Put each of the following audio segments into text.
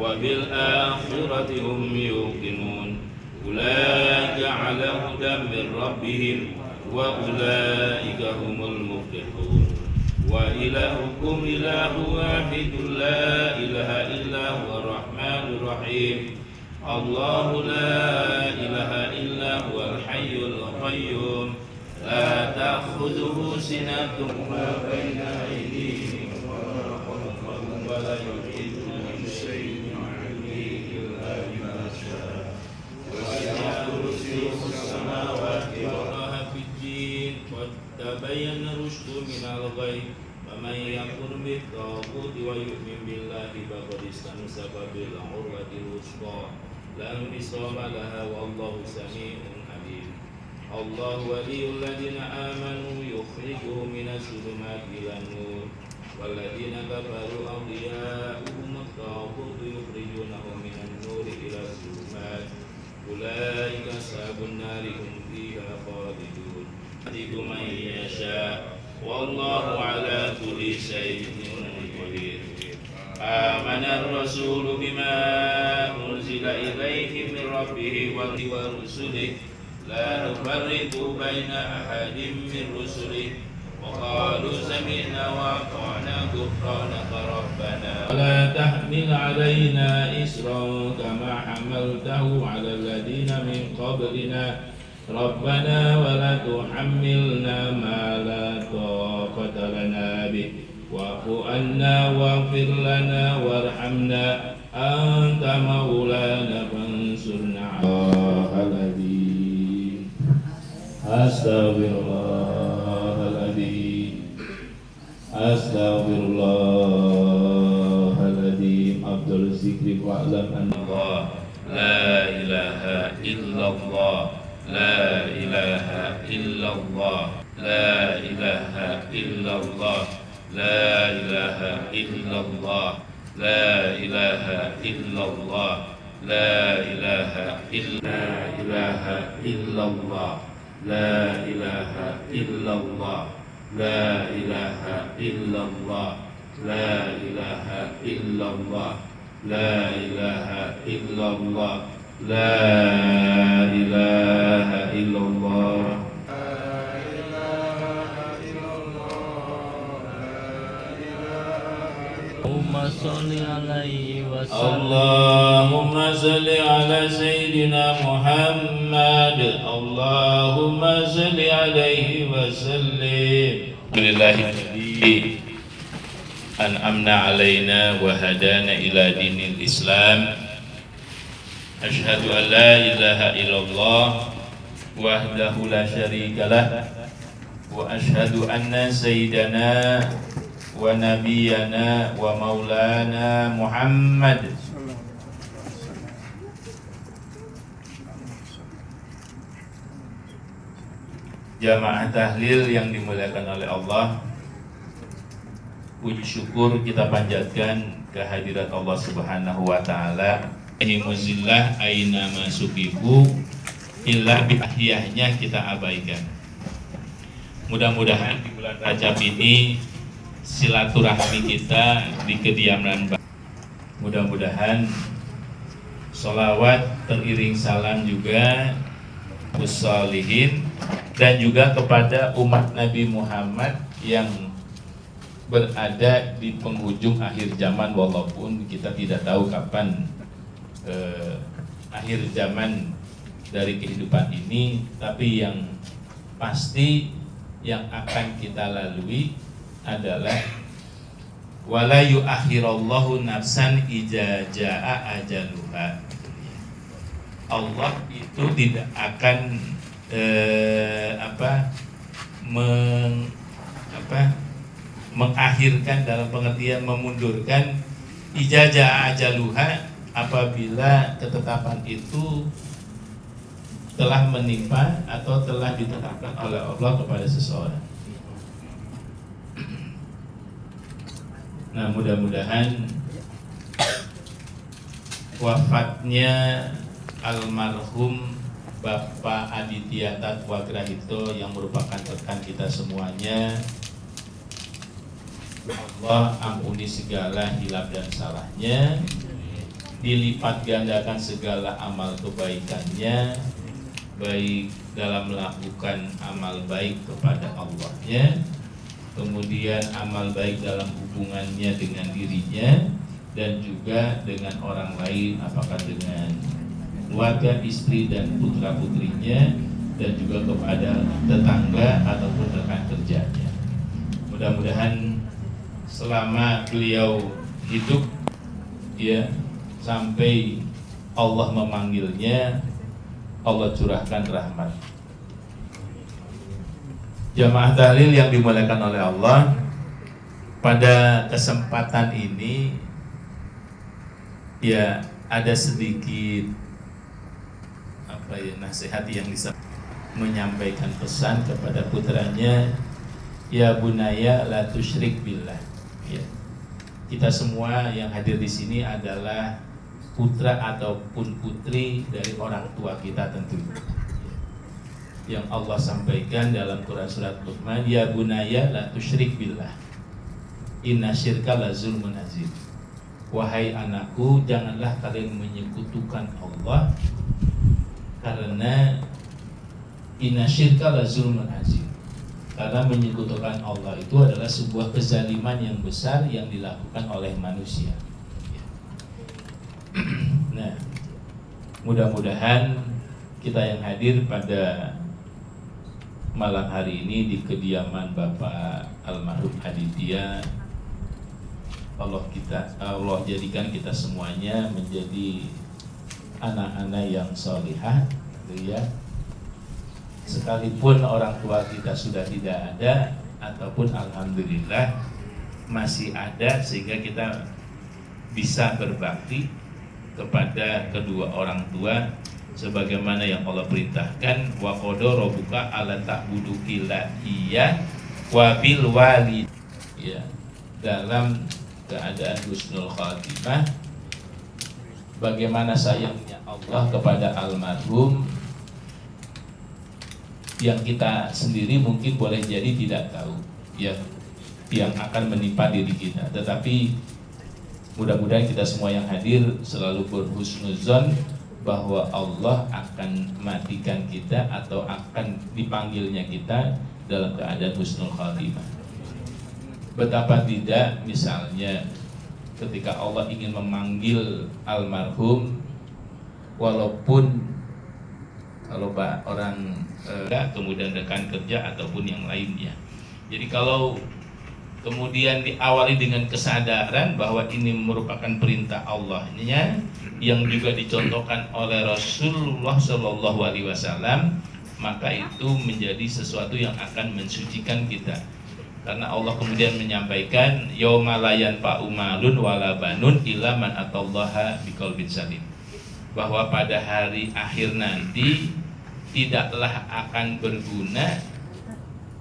وبالآخرة هم يوقنون أولئك على هدى من ربهم وأولئك هم المفلحون وإلهكم إله واحد لا إله إلا هو الرحمن الرحيم الله لا إله إلا هو الحي القيوم لا تأخذه سنة ما بين أيديهم ولا يحيطون بشيء من علمه إلا بما شاء وسع كرسيه السماوات والأرض في الدين وتبين الرشد من الغي فمن يكفر بالطاغوت ويؤمن بالله فقد استمسك بالعروة الوثقى لا انفصام لها والله سميع عليم الله ولي الذين آمنوا يخرجهم من الظلمات إلى النور والذين كفروا أولياؤهم الطاغوت يخرجونهم من النور إلى الظلمات أولئك أصحاب النار هم فيها خالدون يهدي من يشاء والله على كل شيء قدير آمن الرسول بما أنزل إليه من ربه ورسله لا نفرق بين أحد من رسله وقالوا سمعنا وأطعنا غفرانك ربنا ولا تحمل علينا إصرا كما حملته على الذين من قبلنا ربنا ولا تحملنا ما لا طاقة لنا به واعف عنا واغفر لنا وارحمنا أنت مولانا فانصرنا على الذين أستغفر الله العظيم أستغفر الله العظيم أفضل الذكر واعلم أن الله لا إله إلا الله لا إله إلا الله لا إله إلا الله لا إله إلا الله لا إله إلا الله لا إله إلا الله لا إله إلا الله لا إله إلا الله لا إله إلا الله لا إله إلا الله لا إله إلا الله اللهم صل على سيدنا محمد اللهم صل عليه وسلم لله الذي أنعمنا علينا وهدانا إلى دين الإسلام أشهد أن لا إله إلا الله وحده لا شريك له وأشهد أن سيدنا ونبينا ومولانا محمد jamaah tahlil yang dimuliakan oleh Allah, puji syukur kita panjatkan kehadirat Allah Subhanahu wa taala. Muzillah aina masukibu illa bi ahyahnya kita abaikan. Mudah-mudahan di bulan Rajab ini silaturahmi kita di kediaman. Mudah-mudahan sholawat teriring salam juga ussalihin dan juga kepada umat Nabi Muhammad yang berada di penghujung akhir zaman, walaupun kita tidak tahu kapan akhir zaman dari kehidupan ini, tapi yang pasti yang akan kita lalui adalah wala yu'akhirallahu nafsan idza jaa ajaluha. Allah itu tidak akan mengakhirkan dalam pengertian memundurkan idza jaa ajaluha apabila ketetapan itu telah menimpa atau telah ditetapkan oleh Allah kepada seseorang. Nah, mudah-mudahan wafatnya almarhum Bapak Aditya Tatwa Grahito yang merupakan rekan kita semuanya, Allah ampuni segala hilaf dan salahnya, dilipat gandakan segala amal kebaikannya, baik dalam melakukan amal baik kepada Allahnya, kemudian amal baik dalam hubungannya dengan dirinya dan juga dengan orang lain, apakah dengan keluarga, istri dan putra putrinya, dan juga kepada tetangga ataupun rekan kerjanya. Mudah-mudahan selama beliau hidup, ya, sampai Allah memanggilnya, Allah curahkan rahmat. Jamaah tahlil yang dimuliakan oleh Allah, pada kesempatan ini ya ada sedikit nasihat yang bisa menyampaikan pesan kepada putranya, ya bunaya la tusyrik billah. Ya. Kita semua yang hadir di sini adalah putra ataupun putri dari orang tua kita tentunya. Yang Allah sampaikan dalam Quran surat Luqman, ya bunaya la tusyrik billah, inna syirka la zulmun azim. Wahai anakku, janganlah kalian menyekutukan Allah, karena inna syirka la zulmun azim. Karena menyekutukan Allah itu adalah sebuah kezaliman yang besar yang dilakukan oleh manusia. Nah, mudah-mudahan kita yang hadir pada malam hari ini di kediaman Bapak almarhum Aditya, Allah jadikan kita semuanya menjadi anak-anak yang salihah, ya. Sekalipun orang tua kita sudah tidak ada, ataupun alhamdulillah masih ada, sehingga kita bisa berbakti kepada kedua orang tua sebagaimana yang Allah perintahkan, wa qada rabbuka alla ta'budu illa iya wa bil walid, ya, dalam keadaan husnul khatimah. Bagaimana sayangnya Allah kepada almarhum yang kita sendiri mungkin boleh jadi tidak tahu, ya, yang akan menimpa diri kita. Tetapi mudah-mudahan kita semua yang hadir selalu berhusnuzon bahwa Allah akan matikan kita atau akan dipanggilnya kita dalam keadaan husnul khatimah. Betapa tidak misalnya ketika Allah ingin memanggil almarhum, walaupun kalau orang kemudian rekan kerja ataupun yang lainnya. Jadi kalau kemudian diawali dengan kesadaran bahwa ini merupakan perintah Allahnya yang juga dicontohkan oleh Rasulullah Shallallahu Alaihi Wasallam, maka itu menjadi sesuatu yang akan mensucikan kita. Karena Allah kemudian menyampaikan, yauma la yanfa'u malun wala banun illa man atallaha biqalbin salim, bahwa pada hari akhir nanti tidaklah akan berguna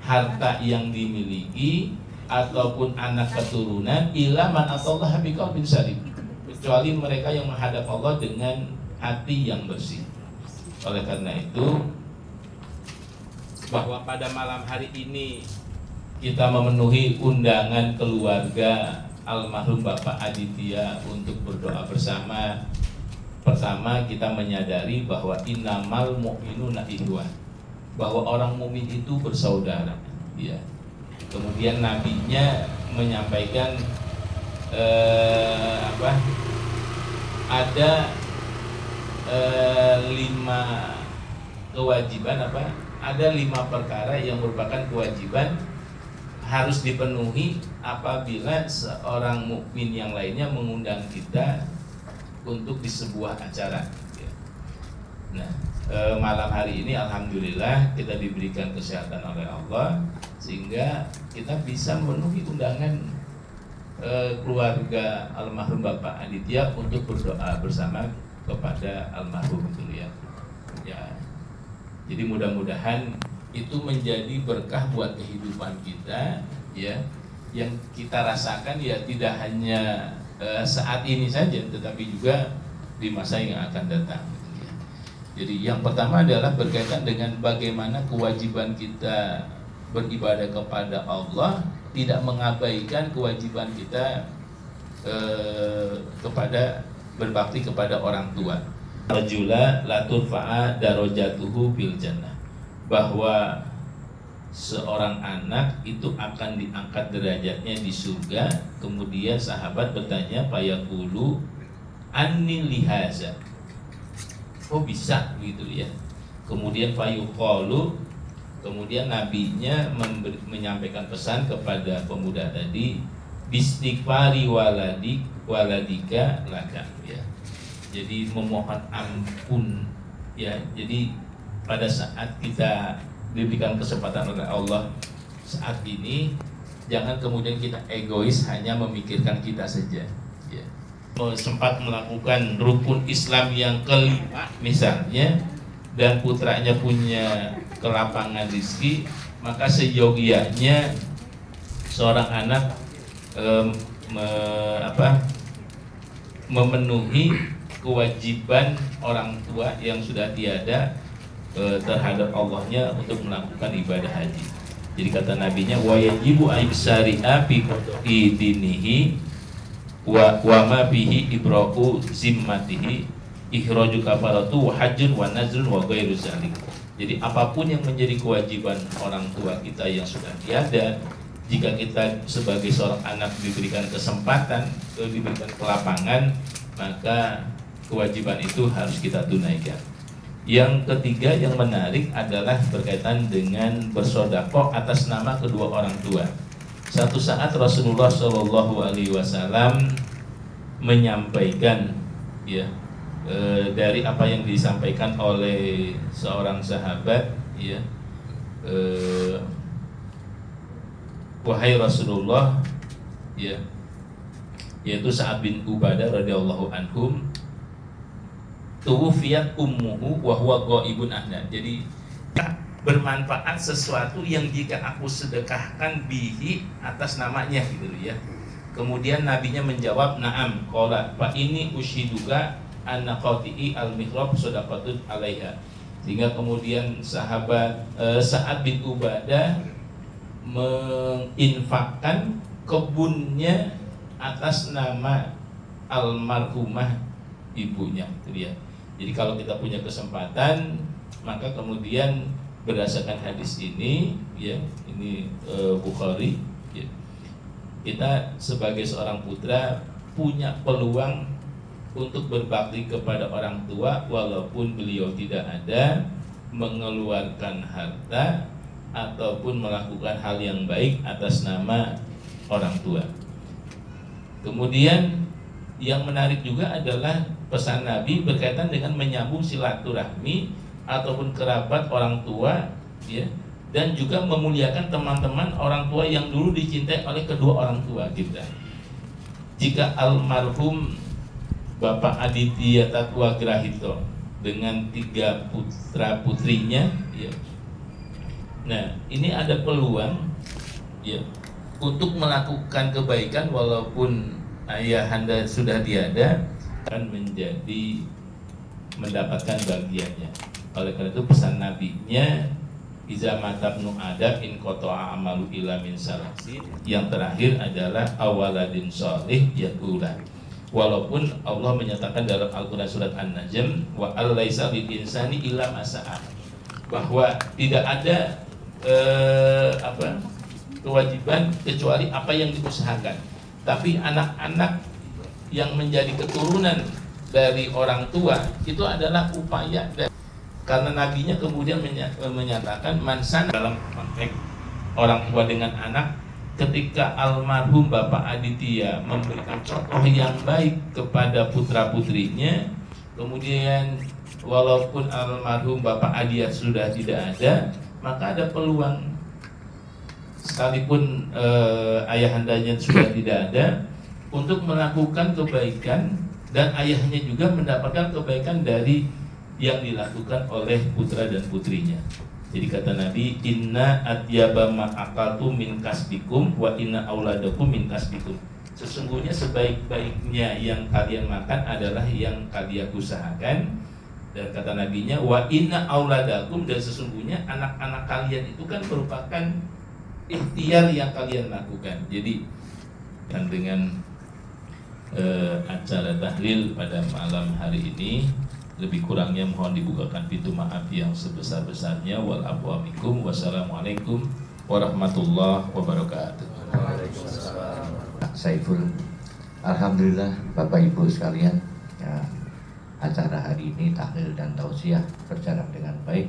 harta yang dimiliki ataupun anak keturunan illa man atallaha biqalbin salim, kecuali mereka yang menghadap Allah dengan hati yang bersih. Oleh karena itu, bahwa pada malam hari ini kita memenuhi undangan keluarga almarhum Bapak Aditya untuk berdoa bersama. Pertama, kita menyadari bahwa innamal mu'minuna ikhwah, bahwa orang mukmin itu bersaudara, ya. Kemudian nabinya menyampaikan ada 5 kewajiban, ada 5 perkara yang merupakan kewajiban harus dipenuhi apabila seorang mukmin yang lainnya mengundang kita untuk di sebuah acara. Nah, malam hari ini alhamdulillah kita diberikan kesehatan oleh Allah sehingga kita bisa memenuhi undangan keluarga almarhum Bapak Aditya untuk berdoa bersama kepada almarhum itu, ya. Jadi mudah-mudahan itu menjadi berkah buat kehidupan kita, ya, yang kita rasakan ya tidak hanya saat ini saja, tetapi juga di masa yang akan datang. Jadi yang pertama adalah berkaitan dengan bagaimana kewajiban kita beribadah kepada Allah, tidak mengabaikan kewajiban kita kepada berbakti kepada orang tua. Rajula la turfa'a darajatuhu fil jannah, bahwa seorang anak itu akan diangkat derajatnya di surga. Kemudian sahabat bertanya, fayaqulu anni lihaza, oh bisa gitu ya. Kemudian fayuqalu, kemudian nabinya menyampaikan pesan kepada pemuda tadi, bistighfari waladika laka ya. Jadi memohon ampun ya. Jadi pada saat kita diberikan kesempatan oleh Allah saat ini, jangan kemudian kita egois hanya memikirkan kita saja ya. Sempat melakukan rukun Islam yang kelima misalnya, dan putranya punya kelapangan rezeki, maka seyogianya seorang anak memenuhi kewajiban orang tua yang sudah tiada terhadap Allahnya untuk melakukan ibadah haji. Jadi kata nabinya, wa yajibu aibsari'a fi dinihi wa ma bihi ibra'u zimmatihi ikhraju kafaratu wa hajjun wa nazrun wa ghairu zalik. Jadi apapun yang menjadi kewajiban orang tua kita yang sudah tiada, jika kita sebagai seorang anak diberikan kesempatan, diberikan kelapangan, maka kewajiban itu harus kita tunaikan. Yang ketiga yang menarik adalah berkaitan dengan bersedekah atas nama kedua orang tua. Satu saat Rasulullah SAW menyampaikan ya, dari apa yang disampaikan oleh seorang sahabat ya, wahai Rasulullah ya, yaitu Sa'ad bin Ubadah radhiyallahu anhum, tuwfiyat ummuhu wa huwa ghaibun ahna. Jadi bermanfaat sesuatu yang jika aku sedekahkan bihi atas namanya gitu ya. Kemudian nabinya menjawab, na'am qala fa ini ushiduka anna qati'i al-mihrab shadaqatun 'alaiha. Sehingga kemudian sahabat Sa'ad bin Ubadah menginfakkan kebunnya atas nama almarhumah ibunya gitu ya. Jadi kalau kita punya kesempatan, maka kemudian berdasarkan hadis ini ya, ini Bukhari ya, kita sebagai seorang putra punya peluang untuk berbakti kepada orang tua walaupun beliau tidak ada, mengeluarkan harta ataupun melakukan hal yang baik atas nama orang tua. Kemudian yang menarik juga adalah pesan Nabi berkaitan dengan menyambung silaturahmi ataupun kerabat orang tua ya, dan juga memuliakan teman-teman orang tua yang dulu dicintai oleh kedua orang tua kita. Jika almarhum Bapak Aditya Tatwa Grahito dengan 3 putra putrinya ya, nah ini ada peluang ya untuk melakukan kebaikan walaupun ayahanda sudah tiada, akan menjadi mendapatkan bagiannya. Oleh karena itu pesan nabinya, iza matabnu adam in qata'a amalu ila min salasin. Yang terakhir adalah awaladin sholih yaqulah. Walaupun Allah menyatakan dalam Al-Qur'an surat An-Najm, wa allaisa lil insani illa ma sa'a, bahwa tidak ada kewajiban kecuali apa yang diusahakan. Tapi anak-anak yang menjadi keturunan dari orang tua itu adalah upaya karena nabinya kemudian menyatakan mansan dalam konteks orang tua dengan anak. Ketika almarhum Bapak Aditya memberikan contoh yang baik kepada putra putrinya, kemudian walaupun almarhum Bapak Aditya sudah tidak ada, maka ada peluang sekalipun ayahandanya sudah tidak ada untuk melakukan kebaikan, dan ayahnya juga mendapatkan kebaikan dari yang dilakukan oleh putra dan putrinya. Jadi kata Nabi, inna atyaba ma aqaltu min kasbikum wa inna auladakum min kasbikum. Sesungguhnya sebaik-baiknya yang kalian makan adalah yang kalian usahakan. Dan kata nabinya, wa inna auladakum, dan sesungguhnya anak-anak kalian itu kan merupakan ikhtiar yang kalian lakukan. Jadi dan dengan acara tahlil pada malam hari ini. Lebih kurangnya mohon dibukakan pintu maaf yang sebesar-besarnya. Wa'alaikum wassalamualaikum warahmatullahi wabarakatuh. Saiful, alhamdulillah Bapak Ibu sekalian, ya, acara hari ini tahlil dan tausiah berjalan dengan baik.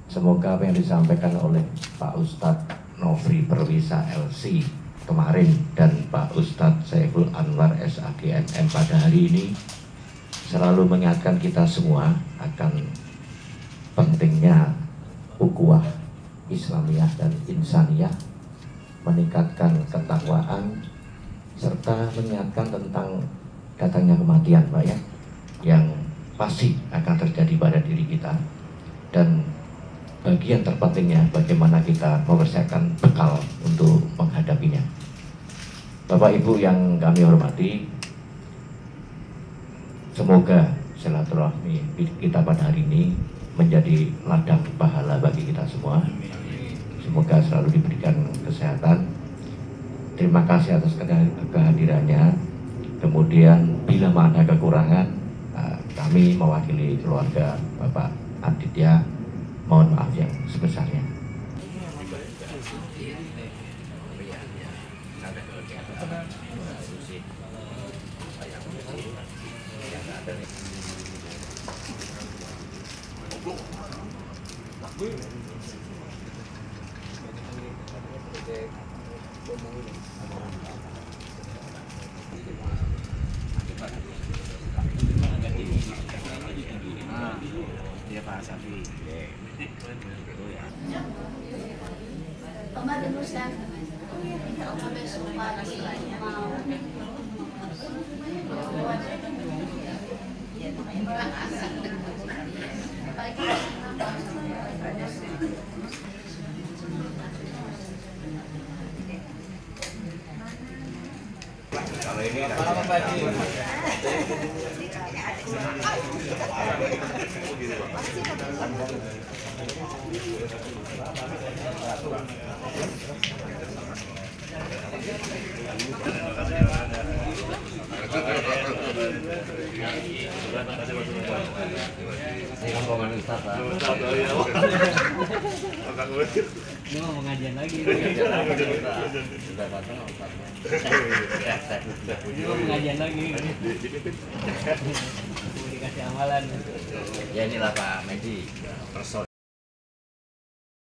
Semoga apa yang disampaikan oleh Pak Ustadz Nofri Perwisa LC kemarin dan Pak Ustadz Saiful Anwar SAGMM pada hari ini selalu mengingatkan kita semua akan pentingnya ukhuwah Islamiyah dan Insaniyah, meningkatkan ketakwaan serta mengingatkan tentang datangnya kematian, Pak, ya, yang pasti akan terjadi pada diri kita, dan bagian terpentingnya bagaimana kita mempersiapkan bekal untuk menghadapinya. Bapak Ibu yang kami hormati, semoga silaturahmi kita pada hari ini menjadi ladang pahala bagi kita semua. Semoga selalu diberikan kesehatan. Terima kasih atas kehadirannya. Kemudian bila mana kekurangan, kami mewakili keluarga Bapak Aditya mohon maaf yang sebesarnya. Iya Pak Safi. Kemarin Ustaz, aku besok pagi mau Kalau ini Ini mau pengajian lagi. Ini mau pengajian lagi. Dikasih amalan. ya inilah Pak Medi.